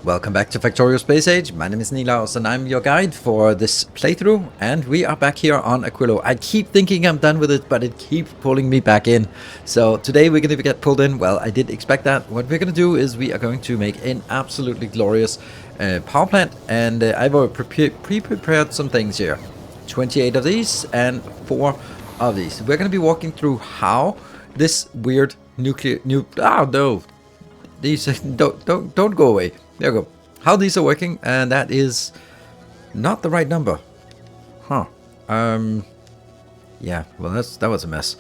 Welcome back to Factorio Space Age. My name is Nilaus and I'm your guide for this playthrough, and we are back here on Aquillo. I keep thinking I'm done with it, but it keeps pulling me back in. So today we're going to get pulled in. Well, I did expect that. What we're going to do is we are going to make an absolutely glorious power plant, and I've already pre-prepared some things here. 28 of these and 4 of these. We're going to be walking through how this weird these don't go away. There we go. How these are working, and that is not the right number. Huh. Yeah, well that was a mess.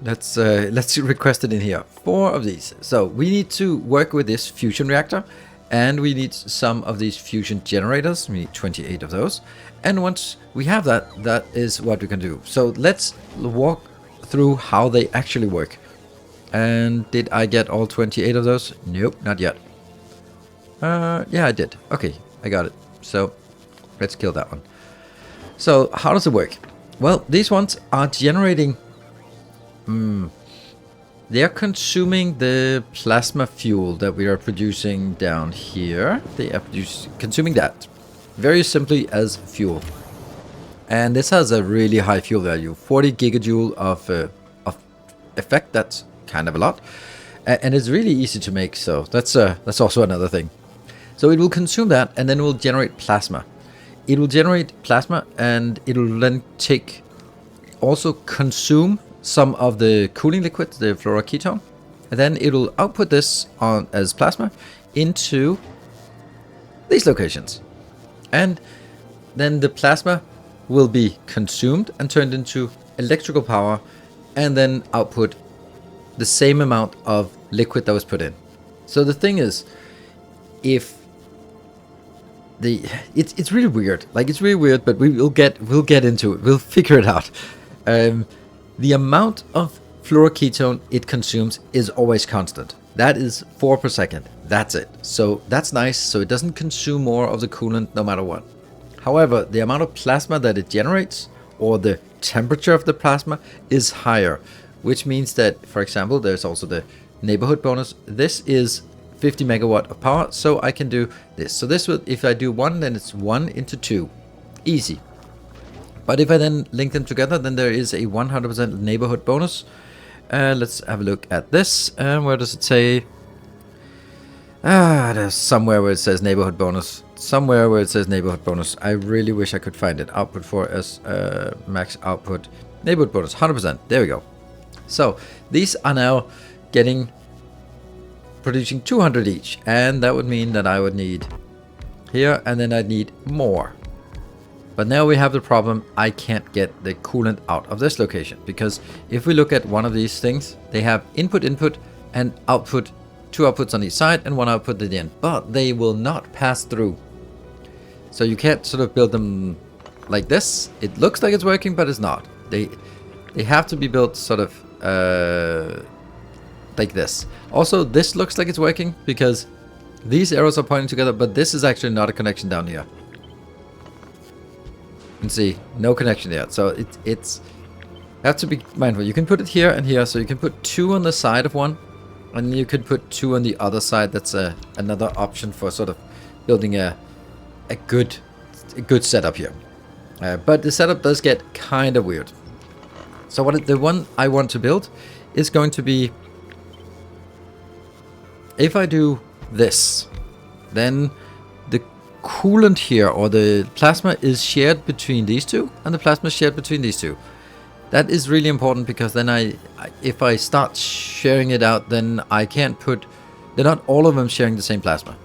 Let's request it in here. 4 of these. So we need to work with this fusion reactor, and we need some of these fusion generators. We need 28 of those. And once we have that, that is what we can do. So let's walk through how they actually work. And did I get all 28 of those? Nope, not yet. Yeah, I did. Okay, I got it. So let's kill that one. So how does it work? Well, these ones are generating... they are consuming the plasma fuel that we are producing down here. They are consuming that very simply as fuel. And this has a really high fuel value. 40 gigajoule of effect. That's kind of a lot. And it's really easy to make, so that's also another thing. So it will consume that, and then it will generate plasma. It will generate plasma, and it will then also consume some of the cooling liquid, the fluoroketone, and then it will output this on as plasma into these locations. And then the plasma will be consumed and turned into electrical power, and then output the same amount of liquid that was put in. So the thing is, if it's really weird. Like, it's really weird, but we'll get into it. We'll figure it out. The amount of fluoroketone it consumes is always constant. That is 4 per second. That's it. So that's nice. So it doesn't consume more of the coolant no matter what. However, the amount of plasma that it generates, or the temperature of the plasma, is higher, which means that, for example, there's also the neighborhood bonus. This is 50 megawatt of power, so I can do this. So this will, if I do 1, then it's 1 into 2. Easy. But if I then link them together, then there is a 100% neighborhood bonus. Let's have a look at this. Where does it say? There's somewhere where it says neighborhood bonus. Somewhere where it says neighborhood bonus. I really wish I could find it. Output for as max output. Neighborhood bonus, 100%. There we go. So these are now producing 200 each, and that would mean that I would need here, and then I'd need more. But now we have the problem, I can't get the coolant out of this location, because if we look at one of these things, they have input, and output, 2 outputs on each side, and 1 output at the end, but they will not pass through. So you can't sort of build them like this. It looks like it's working, but it's not. They have to be built sort of like this. Also, this looks like it's working because these arrows are pointing together, but this is actually not a connection down here. You can see no connection there. So it's have to be mindful. You can put it here and here, so you can put 2 on the side of one, and you could put 2 on the other side. That's another option for sort of building a good setup here. But the setup does get kind of weird. So the one I want to build is going to be, if I do this, then the coolant here, or the plasma, is shared between these 2, and the plasma is shared between these 2. That is really important, because then if I start sharing it out, then I can't they're not all of them sharing the same plasma.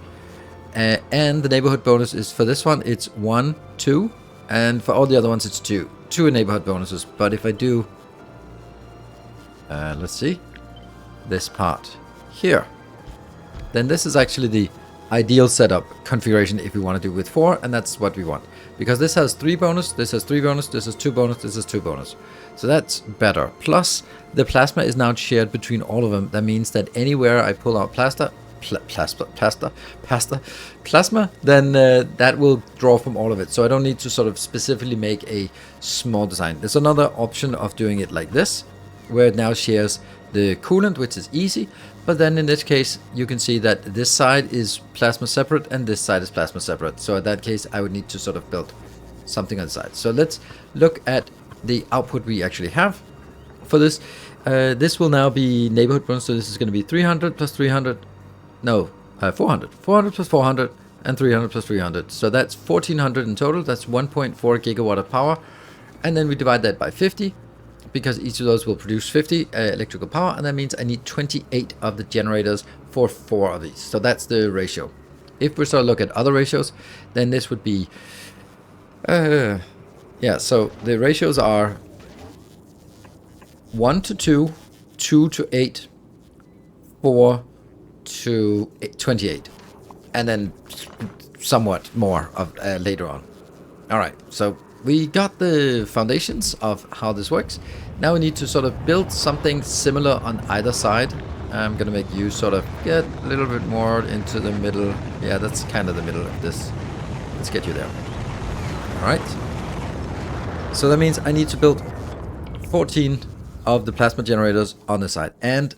And the neighborhood bonus is, for this one, it's 1, 2, and for all the other ones, it's 2. 2 neighborhood bonuses. But if I do, let's see, this part here, then this is actually the ideal setup configuration if we want to do with 4, and that's what we want. Because this has 3 bonus, this has 3 bonus, this has 2 bonus, this has 2 bonus. So that's better. Plus, the plasma is now shared between all of them. That means that anywhere I pull out plasma, then that will draw from all of it. So I don't need to sort of specifically make a small design. There's another option of doing it like this, where it now shares the coolant, which is easy, But then in this case, you can see that this side is plasma separate and this side is plasma separate. So in that case, I would need to sort of build something on the side. So let's look at the output we actually have for this. This will now be neighborhood bonus. So this is going to be 300 plus 300. No, 400. 400 plus 400 and 300 plus 300. So that's 1400 in total. That's 1.4 gigawatt of power. And then we divide that by 50. Because each of those will produce 50 electrical power, and that means I need 28 of the generators for 4 of these. So that's the ratio. If we start to look at other ratios, then this would be yeah, so the ratios are 1 to 2, 2 to 8, 4 to 28, and then somewhat more of later on. All right, so we got the foundations of how this works. Now we need to sort of build something similar on either side. I'm going to make you sort of get a little bit more into the middle. Yeah, that's kind of the middle of this. Let's get you there. All right. So that means I need to build 14 of the plasma generators on the side. And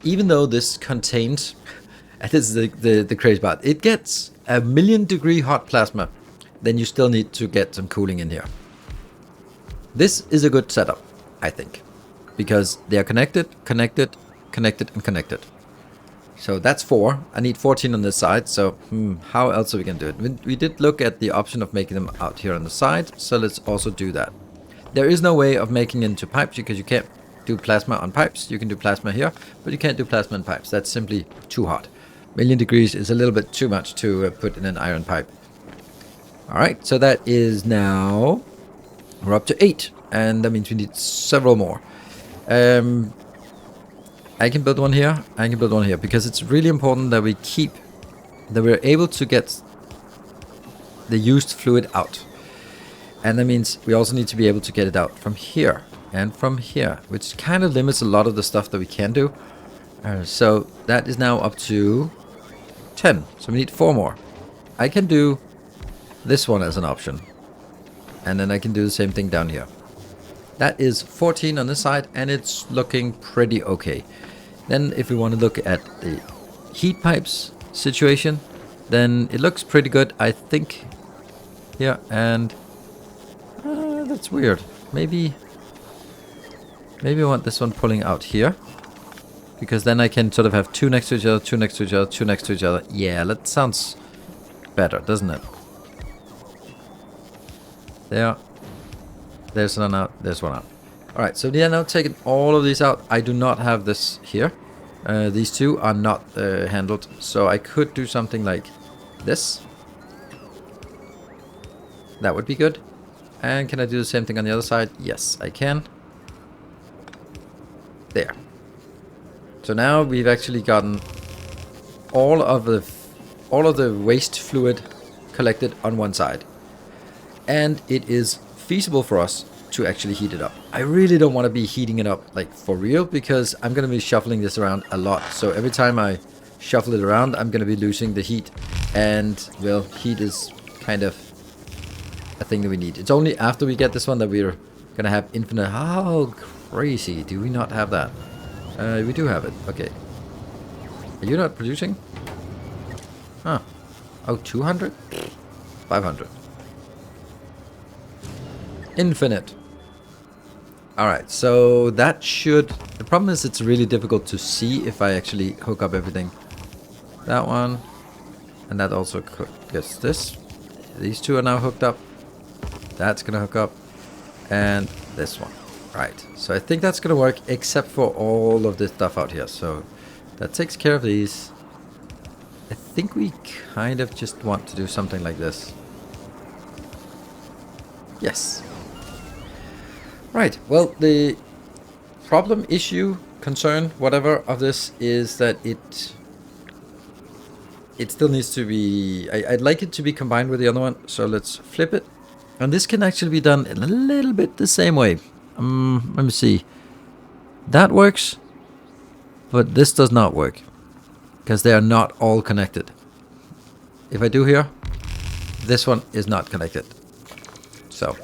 even though this contains, and this is the crazy part, it gets 1,000,000 hot plasma, then you still need to get some cooling in here. This is a good setup, I think, because they are connected, connected, connected, and connected. So that's 4. I need 14 on this side, so how else are we going to do it? We did look at the option of making them out here on the side, so let's also do that. There is no way of making into pipes because you can't do plasma on pipes. You can do plasma here, but you can't do plasma in pipes. That's simply too hot. 1,000,000 degrees is a little bit too much to put in an iron pipe. Alright, so that is now, we're up to 8, and that means we need several more. I can build one here, I can build one here, because it's really important that we're able to get the used fluid out. And that means we also need to be able to get it out from here, and from here, which kind of limits a lot of the stuff that we can do. So that is now up to 10, so we need 4 more. I can do this one as an option, and then I can do the same thing down here. That is 14 on this side, and it's looking pretty okay. Then if we want to look at the heat pipes situation, then it looks pretty good, I think. Yeah, and that's weird. Maybe I want this one pulling out here, because then I can sort of have 2 next to each other, 2 next to each other, 2 next to each other. Yeah, that sounds better, doesn't it? There's one out, there's one out. Alright, so yeah, now taking all of these out. I do not have this here. These two are not handled, so I could do something like this. That would be good. And can I do the same thing on the other side? Yes, I can. There. So now we've actually gotten all of the waste fluid collected on one side. And it is feasible for us to actually heat it up. I really don't want to be heating it up like for real, because I'm going to be shuffling this around a lot. So every time I shuffle it around, I'm going to be losing the heat. And, well, heat is kind of a thing that we need. It's only after we get this one that we're going to have infinite... How crazy do we not have that? We do have it. Okay. Are you not producing? Huh. Oh, 200? 500. Infinite. Alright, so that should... The problem is it's really difficult to see if I actually hook up everything. That one. And that also gets this. These two are now hooked up. That's going to hook up. And this one. Right, so I think that's going to work, except for all of this stuff out here. So that takes care of these. I think we kind of just want to do something like this. Yes. Right, well, the problem, issue, concern, whatever of this is that it still needs to be... I'd like it to be combined with the other one, so let's flip it. And this can actually be done in a little bit the same way. Let me see. That works, but this does not work, because they are not all connected. If I do here, this one is not connected. So...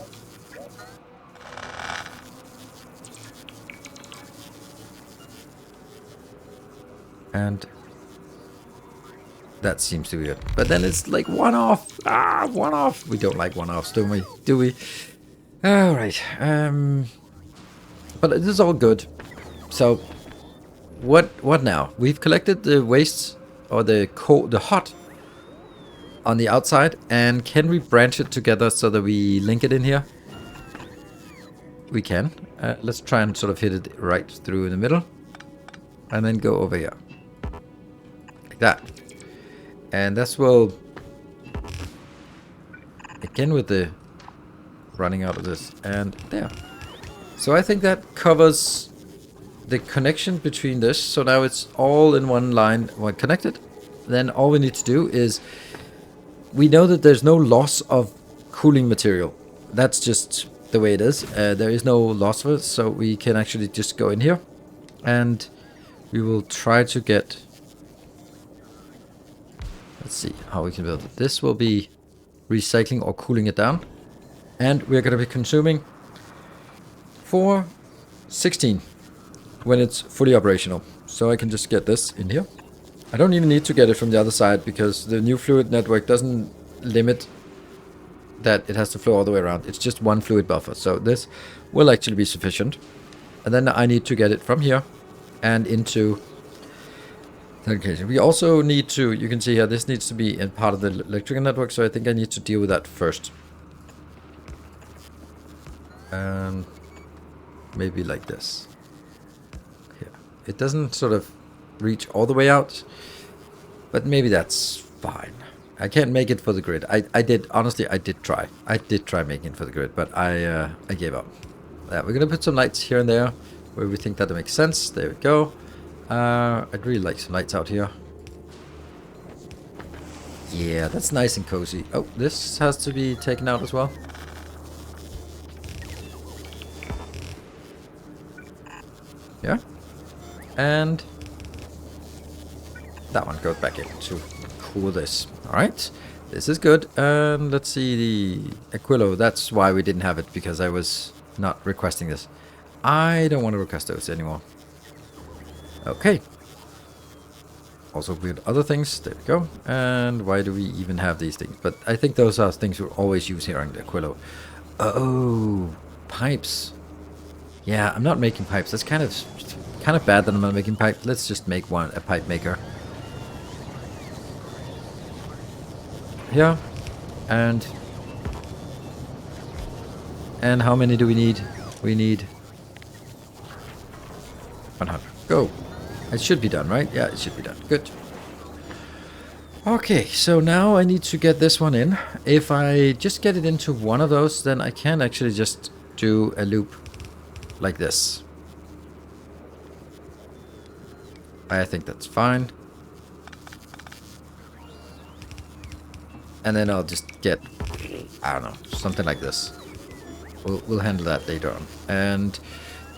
And that seems to be it. But then it's like one off. Ah, one off. We don't like one offs, don't we? Do we? All right. But it is all good. So what now? We've collected the waste or the hot on the outside, and can we branch it together so that we link it in here? We can. Let's try and sort of hit it right through in the middle, and then go over here like that. And that's well again with the running out of this, and there. So I think that covers the connection between this. So now it's all in one line, one connected. Then all we need to do is, we know that there's no loss of cooling material. That's just the way it is. There is no loss of it, so we can actually just go in here and we will try to get, let's see how we can build it. This will be recycling or cooling it down, and we're going to be consuming 416 when it's fully operational. So I can just get this in here. I don't even need to get it from the other side because the new fluid network doesn't limit that it has to flow all the way around. It's just one fluid buffer. So this will actually be sufficient. And then I need to get it from here and into the location. We also need to, you can see here, this needs to be in part of the electrical network. So I think I need to deal with that first. And maybe like this. Here. It doesn't sort of reach all the way out, but maybe that's fine. I can't make it for the grid. I did, honestly, I did try making it for the grid, but I gave up. Yeah, we're gonna put some lights here and there where we think that makes sense. There we go. I'd really like some lights out here. Yeah, that's nice and cozy. Oh, this has to be taken out as well. Yeah, and that one goes back in to cool this. All right, this is good. And let's see the Aquillo. That's why we didn't have it, because I was not requesting this. I don't want to request those anymore. Okay. Also weird other things. There we go. And why do we even have these things? But I think those are things we'll always use here on the Aquillo. Oh, pipes. Yeah, I'm not making pipes. That's kind of bad that I'm not making pipe. Let's just make a pipe maker. Yeah, and how many do we need? We need 100. Go. It should be done, right? Yeah, it should be done. Good. Okay, so now I need to get this one in. If I just get it into one of those, then I can actually just do a loop like this. I think that's fine. And then I'll just get, I don't know, something like this. We'll handle that later on. And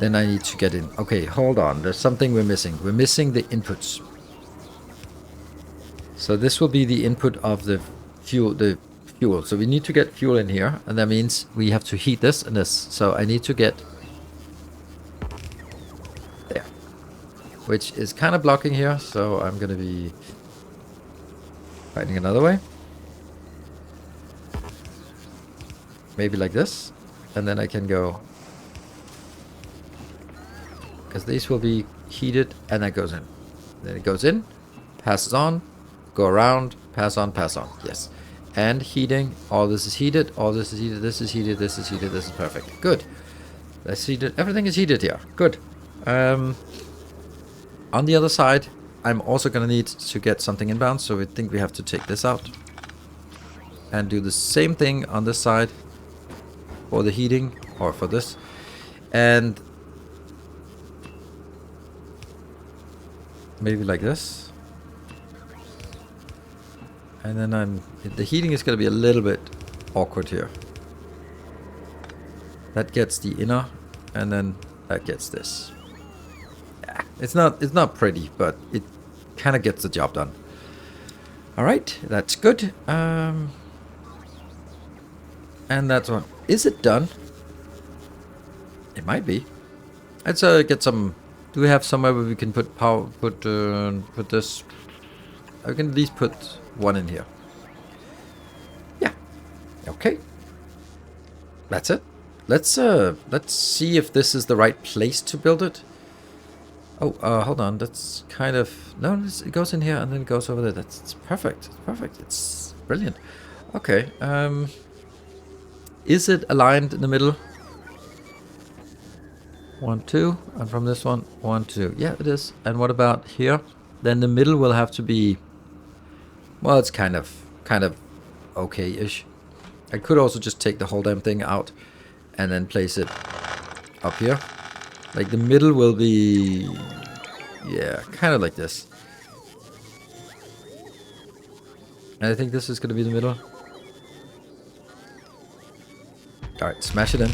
then I need to get in. Okay, hold on. There's something we're missing. We're missing the inputs. So this will be the input of the fuel. So we need to get fuel in here, and that means we have to heat this and this. So I need to get there, which is kind of blocking here. So I'm going to be finding another way. Maybe like this, and then I can go, because these will be heated, and that goes in. Then it goes in, passes on, go around, pass on, pass on. Yes. And heating, all this is heated, all this is heated, this is heated, this is heated, this is perfect. Good. That's heated, everything is heated here. Good. On the other side, I'm also going to need to get something inbound, so I think we have to take this out. And do the same thing on this side. For the heating, or for this, and maybe like this, and then the heating is going to be a little bit awkward here. That gets the inner, and then that gets this. Yeah, it's not pretty, but it kind of gets the job done. All right, that's good. And that's one. Is it done? It might be. Let's get some Do we have somewhere where we can put power? Put this. I can at least put one in here. Yeah. Okay. That's it. Let's see if this is the right place to build it. Oh, hold on. That's kind of no. It goes in here and then it goes over there. It's perfect. It's perfect. It's brilliant. Okay. Is it aligned in the middle? 1, 2, and from this one, 1, 2. Yeah, it is. And what about here? Then the middle will have to be. Well, it's kind of okay-ish. I could also just take the whole damn thing out and then place it up here. Like the middle will be, yeah, kind of like this. And I think this is going to be the middle. Alright, smash it in.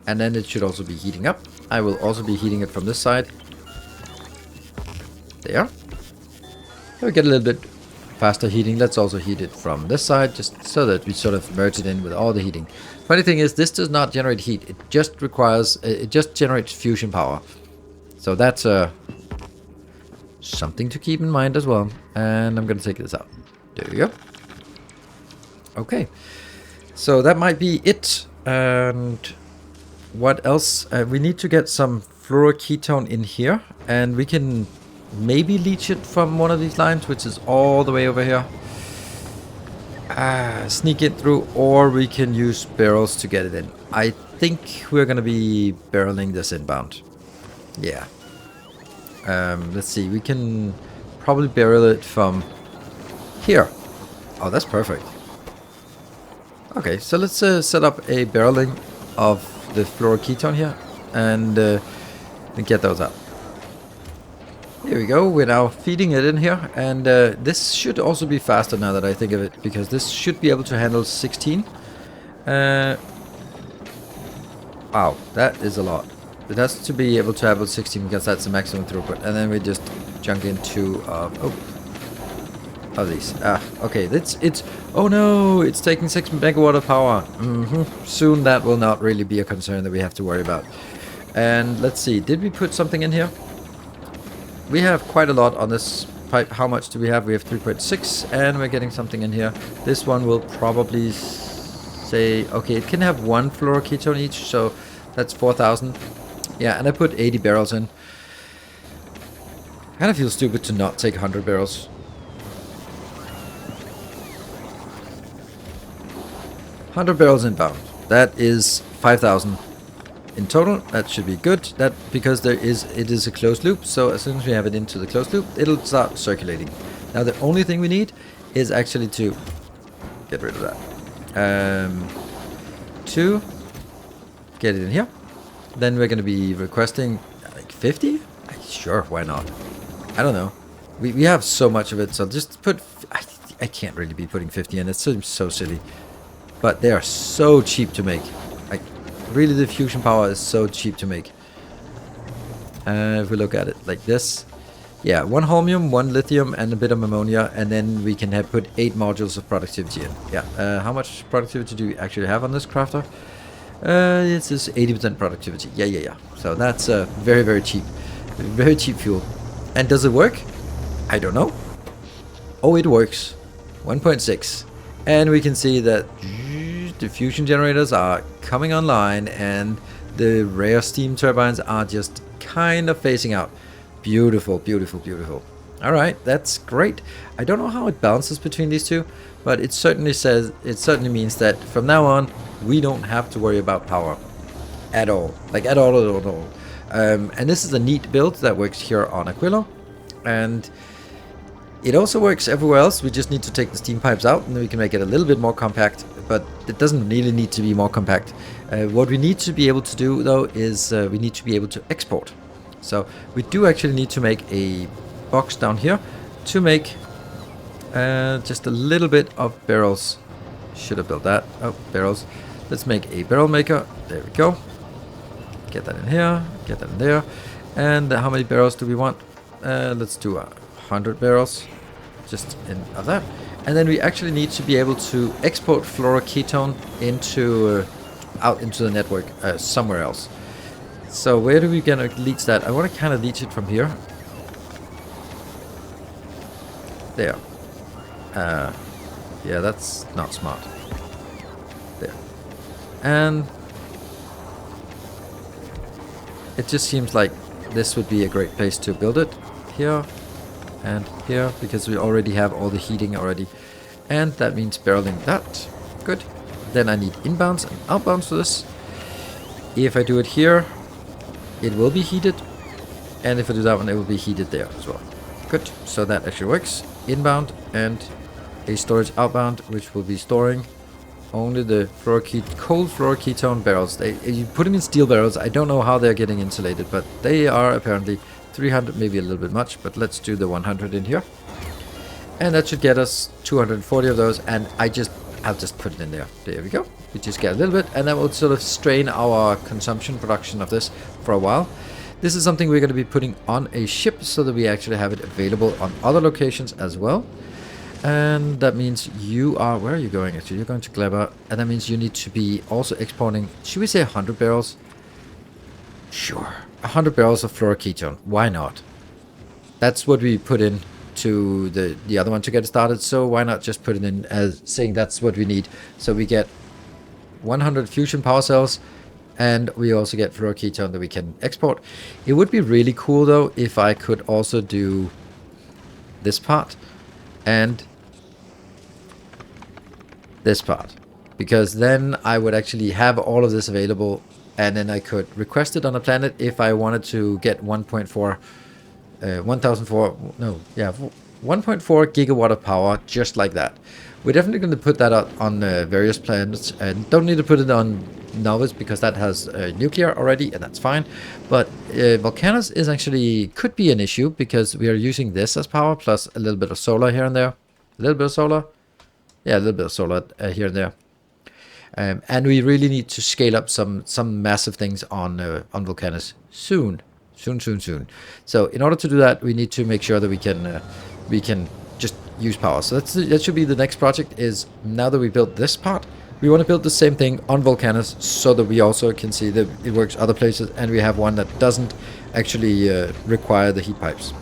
And then it should also be heating up. I will also be heating it from this side. There. We get a little bit faster heating. Let's also heat it from this side, just so that we sort of merge it in with all the heating. Funny thing is, this does not generate heat. It just requires, it just generates fusion power. So that's something to keep in mind as well. And I'm going to take this out. There you go. Okay. So that might be it. And what else? We need to get some fluoroketone in here. And we can maybe leach it from one of these lines, which is all the way over here. Sneak it through, or we can use barrels to get it in. I think we're going to be barreling this inbound. Yeah. Let's see. We can probably barrel it from here. Oh, that's perfect. Okay, so let's set up a barreling of the fluoroketone here and get those out. Here we go. We're now feeding it in here, and this should also be faster now that I think of it, because this should be able to handle 16. Wow, that is a lot. It has to be able to handle 16 because that's the maximum throughput, and then we just junk into these. Okay, it's oh no, it's taking 6 megawatt of power. Soon that will not really be a concern that we have to worry about. And let's see, did we put something in here? We have quite a lot on this pipe. How much do we have? We have 3.6, and we're getting something in here. This one will probably say, okay, it can have 1 fluoroketone each, so that's 4,000. Yeah, and I put 80 barrels in. Kind of feels stupid to not take 100 barrels. 100 barrels inbound. That is 5,000. In total, that should be good. That because it is a closed loop, so as soon as we have it into the closed loop, it'll start circulating. Now the only thing we need is actually to get rid of that. To get it in here. Then we're going to be requesting like 50? Sure, why not? I don't know. We have so much of it, so just put. I can't really be putting 50 in. It seems so silly, but they are so cheap to make. Really, the fusion power is so cheap to make. If we look at it like this, yeah, 1 holmium, 1 lithium, and a bit of ammonia, and then we can have put 8 modules of productivity in. Yeah, how much productivity do we actually have on this crafter? This is 80% productivity. Yeah. So that's very cheap fuel. And does it work? I don't know. Oh, it works. 1.6, and we can see that the fusion generators are coming online, and the rare steam turbines are just kind of phasing out. Beautiful. Alright, that's great. I don't know how it balances between these two, but it certainly means that from now on we don't have to worry about power at all. Like at all. And this is a neat build that works here on Aquillo, and it also works everywhere else. We just need to take the steam pipes out, and then we can make it a little bit more compact, but it doesn't really need to be more compact. What we need to be able to do, though, is we need to be able to export. So we do actually need to make a box down here to make just a little bit of barrels. Should have built that. Oh, barrels. Let's make a barrel maker. There we go. Get that in here. Get that in there. And how many barrels do we want? Let's do 100 barrels. Just of that. And then we actually need to be able to export fluoroketone into out into the network somewhere else. So where do we gonna leech that? I want to kind of leech it from here. There. Yeah, that's not smart. There. And it just seems like this would be a great place to build it. Here and here, because we already have all the heating already. And that means barreling that. Good. Then I need inbounds and outbounds for this. If I do it here, it will be heated. And if I do that one, it will be heated there as well. Good. So that actually works. Inbound and a storage outbound, which will be storing only the cold fluoroketone barrels. You put them in steel barrels. I don't know how they're getting insulated, but they are apparently 300, maybe a little bit much, but let's do the 100 in here. And that should get us 240 of those, and I'll just put it in there. There we go. We just get a little bit, and that will sort of strain our consumption production of this for a while. This is something we're going to be putting on a ship so that we actually have it available on other locations as well. And that means you are... Where are you going actually? You're going to Gleba. And that means you need to be also exporting... Should we say 100 barrels? Sure. 100 barrels of fluoroketone. Why not? That's what we put in to the other one to get it started. So why not just put it in as saying that's what we need. So we get 100 fusion power cells. And we also get fluoroketone that we can export. It would be really cool though if I could also do this part and this part, because then I would actually have all of this available, and then I could request it on a planet if I wanted to get 1.4 gigawatt of power, just like that. We're definitely going to put that out on various planets, and don't need to put it on Novus because that has nuclear already, and that's fine. But Volcanos is actually could be an issue because we are using this as power plus a little bit of solar here and there. A little bit of solar, yeah, a little bit of solar here and there. And we really need to scale up some massive things on Volcanos soon. So in order to do that, we need to make sure that we can just use power. So that should be the next project. Is now that we built this part, we want to build the same thing on Volcanos so that we also can see that it works other places, and we have one that doesn't actually require the heat pipes.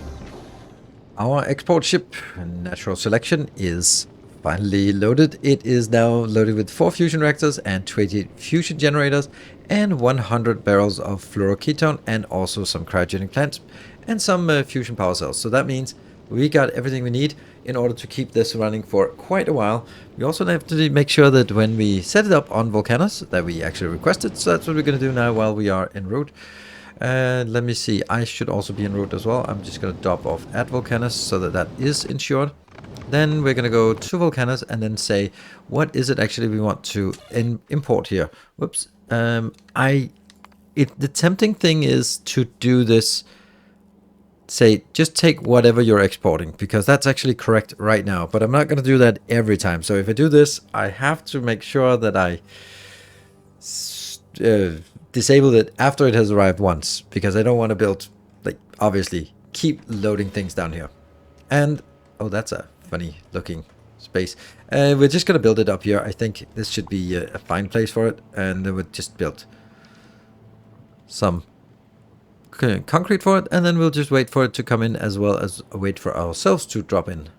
Our export ship, Natural Selection, is finally loaded. It is now loaded with 4 fusion reactors and 28 fusion generators and 100 barrels of fluoroketone and also some cryogenic plants and some fusion power cells. So that means we got everything we need in order to keep this running for quite a while. We also have to make sure that when we set it up on Volcanos that we actually request it. So that's what we're going to do now while we are en route. Let me see, I should also be en route as well. I'm just going to drop off at Volcanos so that that is ensured. Then we're going to go to Volcanos and then say, what is it actually we want to import here? Whoops. The tempting thing is to do this, say, just take whatever you're exporting, because that's actually correct right now. But I'm not going to do that every time. So if I do this, I have to make sure that I disable it after it has arrived once, because I don't want to build, like, obviously, keep loading things down here. And, oh, that's a funny looking space. We're just going to build it up here. I think this should be a fine place for it. And then we'll just build some concrete for it, and then we'll just wait for it to come in, as well as wait for ourselves to drop in.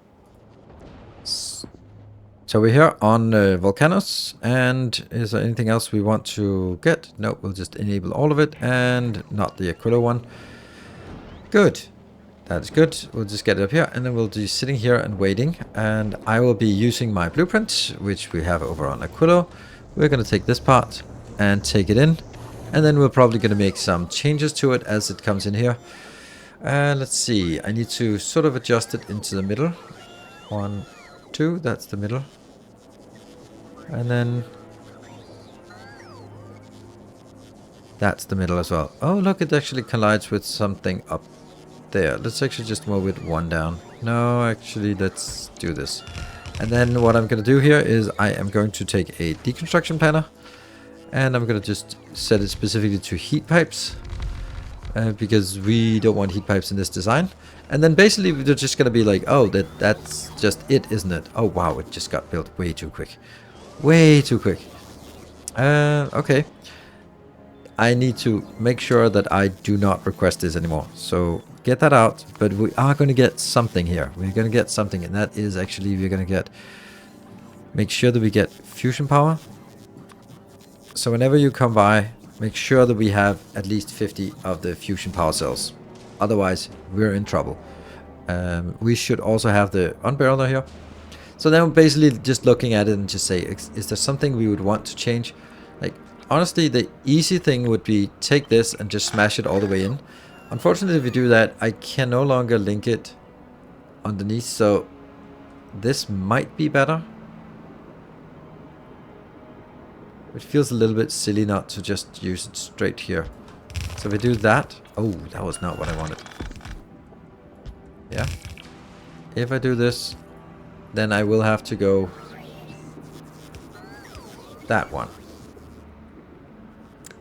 So we're here on Volcanos, and is there anything else we want to get? No, we'll just enable all of it, and not the Aquillo one. Good. That is good. We'll just get it up here, and then we'll be sitting here and waiting, and I will be using my blueprint, which we have over on Aquillo. We're going to take this part and take it in, and then we're probably going to make some changes to it as it comes in here. Let's see. I need to sort of adjust it into the middle. 1, 2, that's the middle. And then that's the middle as well. Oh, look, it actually collides with something up there. Let's actually just move it 1 down. No, actually, let's do this. And then what I'm going to do here is I am going to take a deconstruction planner, and I'm going to just set it specifically to heat pipes, because we don't want heat pipes in this design. And then basically they're just going to be like, oh, that's just it, isn't it? Oh, wow, it just got built way too quick. Way too quick. Okay. I need to make sure that I do not request this anymore. So get that out, but we are going to get something here. We're going to get something, and that is actually we're going to get, make sure that we get fusion power. So whenever you come by, make sure that we have at least 50 of the fusion power cells. Otherwise, we're in trouble. We should also have the unbarreler here. So then we're basically just looking at it and just say, is there something we would want to change? Like, honestly, the easy thing would be take this and just smash it all the way in. Unfortunately, if we do that, I can no longer link it underneath. So this might be better. It feels a little bit silly not to just use it straight here. So if we do that. Oh, that was not what I wanted. Yeah. If I do this, then I will have to go that one.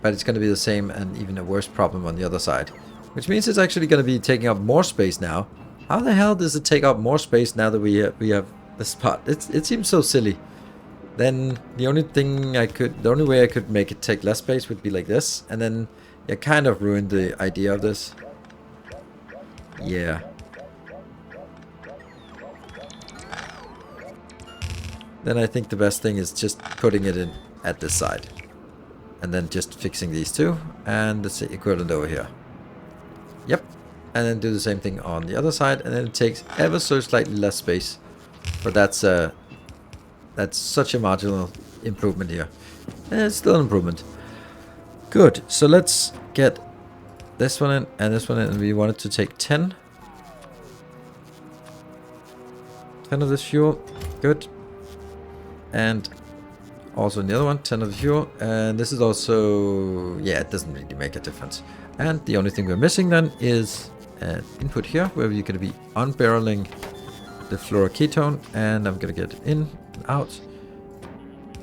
But it's going to be the same and even a worse problem on the other side. Which means it's actually going to be taking up more space now. How the hell does it take up more space now that we have the spot? It seems so silly. Then the only way I could make it take less space would be like this. And then you kind of ruined the idea of this. Yeah. Then I think the best thing is just putting it in at this side. And then just fixing these two. And the equivalent over here. Yep. And then do the same thing on the other side. And then it takes ever so slightly less space. But that's such a marginal improvement here. And it's still an improvement. Good. So let's get this one in and this one in. And we want it to take 10. 10 of this fuel. Good. And also in the other one, 10 of the fuel. And this is also, yeah, it doesn't really make a difference. And the only thing we're missing then is an input here where you're going to be unbarreling the fluoroketone. And I'm going to get in and out.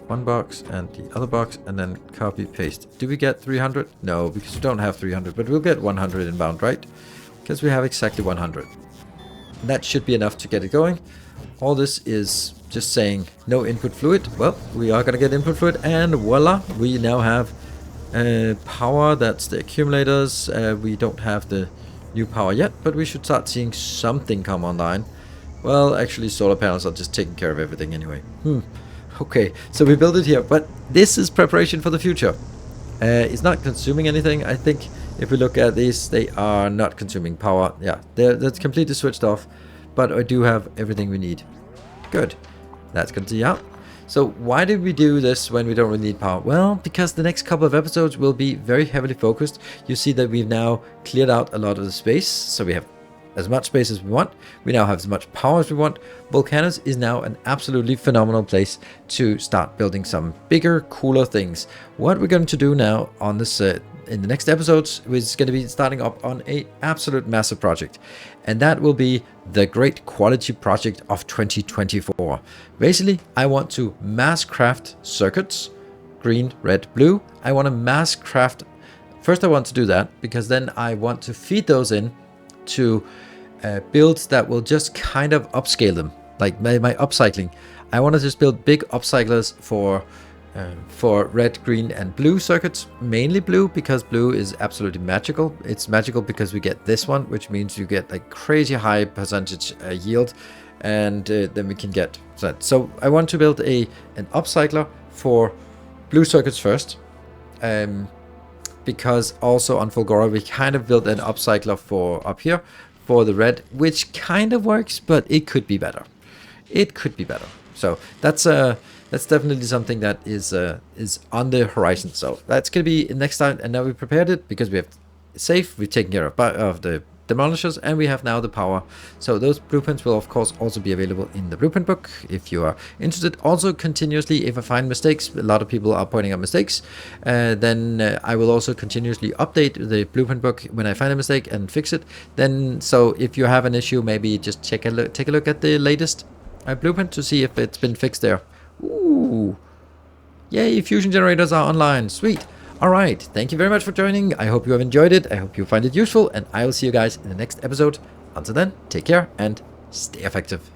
One box and the other box, and then copy paste. Do we get 300? No, because we don't have 300, but we'll get 100 inbound, right? Because we have exactly 100. That should be enough to get it going. All this is just saying no input fluid. Well, we are going to get input fluid, and voila, we now have power. That's the accumulators. We don't have the new power yet, but we should start seeing something come online. Well, actually, solar panels are just taking care of everything anyway. Okay, so we built it here, but this is preparation for the future. It's not consuming anything. I think if we look at these, they are not consuming power. Yeah, that's completely switched off, but I do have everything we need. Good. That's going to see out. So why did we do this when we don't really need power? Well, because the next couple of episodes will be very heavily focused. You see that we've now cleared out a lot of the space, so we have as much space as we want. We now have as much power as we want. Volcanos is now an absolutely phenomenal place to start building some bigger, cooler things. What we're going to do now on this in the next episodes is going to be starting up on a absolute massive project, and that will be the great quality project of 2024. Basically, I want to mass craft circuits, green, red, blue. I want to mass craft. First, I want to do that because then I want to feed those in to builds that will just kind of upscale them, like my upcycling. I want to just build big upcyclers for red, green, and blue circuits. Mainly blue, because blue is absolutely magical. It's magical because we get this one, which means you get like crazy high percentage yield, and then we can get that. So I want to build an upcycler for blue circuits first. Because also on Fulgora we kind of built an upcycler for up here for the red, which kind of works, but it could be better. It could be better. So that's definitely something that is on the horizon. So that's gonna be next time. And now we prepared it because we have safe. We've taken care of the demolishers, and we have now the power. So those blueprints will of course also be available in the blueprint book if you are interested. Also, continuously, if I find mistakes, a lot of people are pointing out mistakes, then I will also continuously update the blueprint book when I find a mistake and fix it. Then, so if you have an issue, maybe just take a look at the latest blueprint to see if it's been fixed there. Ooh, yay, fusion generators are online. Sweet. Alright, thank you very much for joining. I hope you have enjoyed it. I hope you find it useful, and I will see you guys in the next episode. Until then, take care and stay effective.